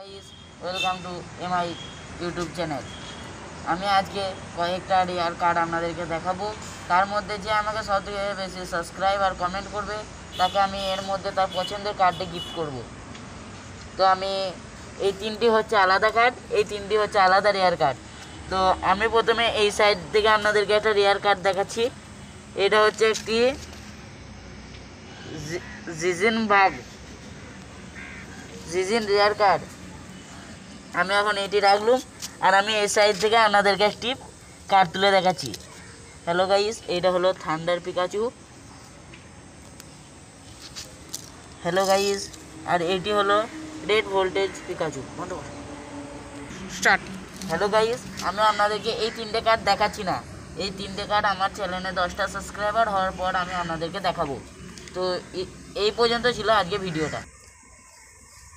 Guys, welcome to MI YouTube channel. আমি আজকে কয়েকটা রেয়ার কার্ড আপনাদেরকে দেখাবো। তার মধ্যে যে আমাকে সবথেকে বেশি সাবস্ক্রাইব আর কমেন্ট করবে তাকে আমি এর মধ্যে তার পছন্দের কার্ডটি গিফট করব। তো আমি এই তিনটি হচ্ছে আলাদা কার্ড, এই তিনটি হচ্ছে আলাদা রেয়ার কার্ড। তো আমি প্রথমে এই সাইড থেকে আপনাদেরকে একটা রেয়ার কার্ড দেখাচ্ছি। এটা হচ্ছে একটি জিজিন রেয়ার কার্ড। আমি এখন এটি রাখলাম আর আমি এই সাইড থেকে আপনাদেরকে একটি কার্ড তুলে দেখাচ্ছি। হ্যালো গাইস, এইটা হলো থান্ডার পিকাচু। হ্যালো গাইস, আর এইটি হলো red voltage Pikachu. Start. Hello guys, আমি আপনাদেরকে এই তিনটে কার্ড দেখাচ্ছি না, এই তিনটে কার্ড আমার চ্যানেলে 10টা সাবস্ক্রাইবার হওয়ার পর আমি আপনাদেরকে দেখাবো। তো এই পর্যন্ত ছিল আজকে ভিডিওটা।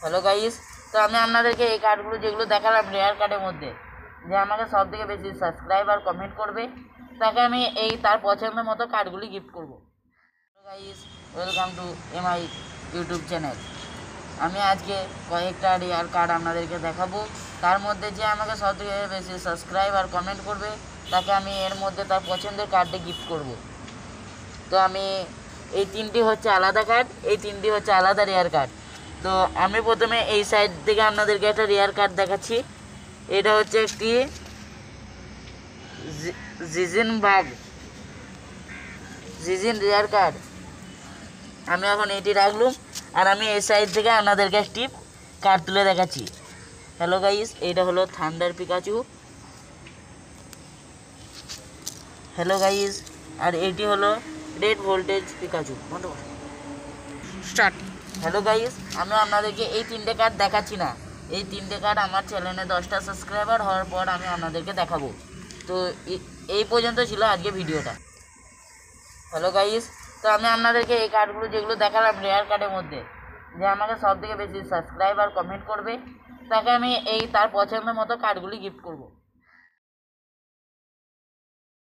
হ্যালো গাইস, তো আমি আপনাদেরকে এই কার্ডগুলো যেগুলো দেখালাম রেয়ার কার্ডের মধ্যে, যে আমাকে সব থেকে বেশি সাবস্ক্রাইব আর কমেন্ট করবে তাকে আমি তার পছন্দের মতো কার্ডগুলি গিফট করব। Hello guys, welcome to MI YouTube channel. আমি আজকে কয়েকটা রেয়ার কার্ড আপনাদেরকে দেখাবো। তার মধ্যে যে আমাকে সব থেকে বেশি সাবস্ক্রাইব আর কমেন্ট করবে তাকে আমি এর মধ্যে তার পছন্দের কার্ডটি গিফট করব। তো আমি এই তিনটি হচ্ছে আলাদা কার্ড, এই তিনটি হচ্ছে আলাদা রেয়ার কার্ড। তো আমি প্রথমে এই সাইড থেকে আপনাদেরকে একটা রেয়ার কার্ড দেখাচ্ছি। এটা হচ্ছে একটি জিজিন রেয়ার কার্ড। আমি এখন এটি রাখলাম আর আমি এই সাইড থেকে আপনাদেরকে একটি কার্ড তুলে দেখাচ্ছি। হ্যালো গাইস, এইটা হলো থান্ডার পিকাচু। হ্যালো গাইস, আর এইটি হলো red voltage Pikachu. Start. Hello guys, আমি আপনাদেরকে এই তিনটে কার্ড দেখাচ্ছি না, এই তিনটে কার্ড আমার চ্যানেলে 10টা সাবস্ক্রাইবার হওয়ার পর আমি আপনাদেরকে দেখাবো। তো এই পর্যন্ত ছিল আজকে ভিডিওটা। হ্যালো গাইস, তো আমি আপনাদেরকে এই কার্ডগুলো যেগুলো দেখালাম রেয়ার কার্ডের মধ্যে, যে আমাকে সব থেকে বেশি সাবস্ক্রাইব আর কমেন্ট করবে তাকে আমি তার পছন্দের মতো কার্ডগুলি গিফট করব।